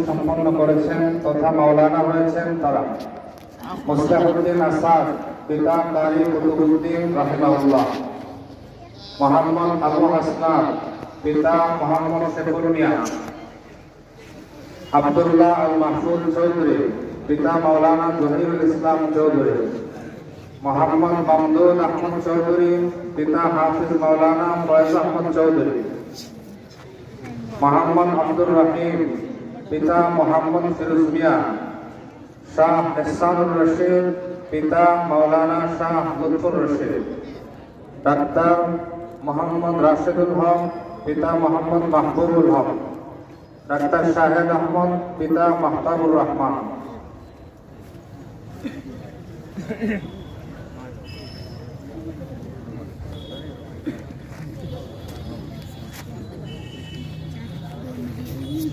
সম্পন্ন করেছেন তথা মাওলানা হয়েছেন তারা মুস্তাহুদ্দিন আসাদ, পিতা কারি কুতুবউদ্দিন রাহিমাহুল্লাহ, মোহাম্মদ আবু হাসনাত, পিতা মোহাম্মদ শেখুল মিয়া, আব্দুল্লাহ আল মাহফুজ চৌধুরী, পিতা মাওলানা জহিরুল ইসলাম চৌধুরী, মোহাম্মদ মামদুদ আহমদ চৌধুরী, পিতা হাফিজ মাওলানা ফয়েজ আহমদ চৌধুরী, মোহাম্মদ আব্দুর রহিম, পিতা মোহাম্মদ ফিরোজ মিয়া, শাহ এহসানুর রশিদ, পিতা মাওলানা শাহ লুৎফুর রশিদ, ডাক্তার মোহাম্মদ রাশেদুল হক, পিতা মোহাম্মদ মাহবুবুল হক, ডাক্তার শাহেদ আহমদ, পিতা মাহতাবুর রহমান।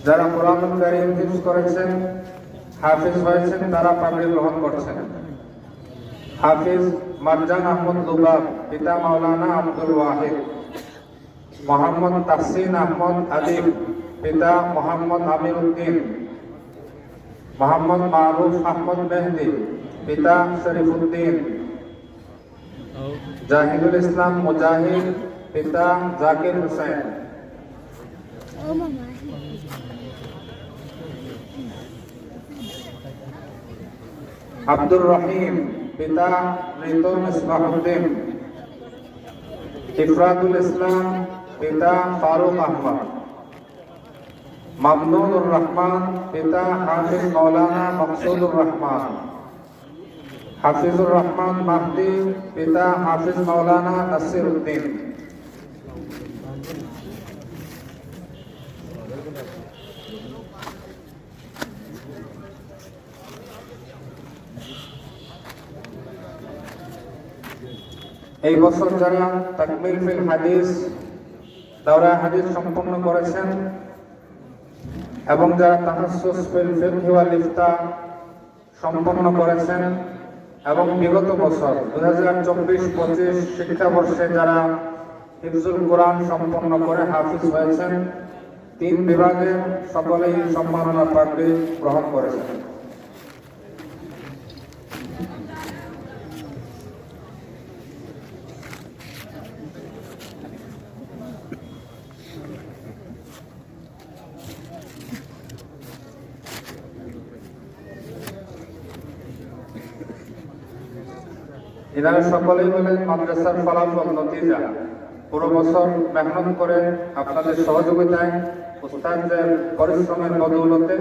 যারা কোরআনুল কারীম হিফজ করেছেন, হাফিজ হয়েছেন, তারা পাগড়ি গ্রহণ করছেন। হাফিজ মারজান আহমদ লুবাব, পিতা মাওলানা আব্দুল ওয়াহিদ, মোহাম্মদ তাহসিন আহমদ আদিব, পিতা মোহাম্মদ আমির উদ্দিন, মোহাম্মদ মারুফ আহমদ মেহদি, পিতা শরীফুদ্দিন, জাহিদুল ইসলাম মুজাহিদ, পিতা জাকির হোসেন, আব্দুর রহিম, পিতা মৃত মিসবাহুদ্দিন, ইফরাতুল ইসলাম, পিতা ফারুক আহমদ, মামনুনুর রহমান, পিতা হাফিজ মাওলানা মকসুদুর রহমান, হাফিজুর রহমান মাহদি, পিতা হাফিজ মাওলানা নাসির উদ্দিন। এই বছর যারা তাকমিল ফিল হাদিস দাওরা হাদিস সম্পন্ন করেছেন এবং যারা তাহাসসুস ফিল ফিকহ ওয়াল ইফতা সম্পন্ন করেছেন এবং বিগত বছর 2024-25 শিক্ষাবর্ষে যারা হিফজুল কোরআন সম্পন্ন করে হাফিজ হয়েছেন, 3 বিভাগে সকলেই সম্মাননা পাগড়ি গ্রহণ করেছেন। এনারা সকলেই হলেন মাদ্রাসার ফলাফল, নতিজা। পুরো বছর মেহনত করে আপনাদের সহযোগিতায়, উস্তাদদের পরিশ্রমের বদৌলতে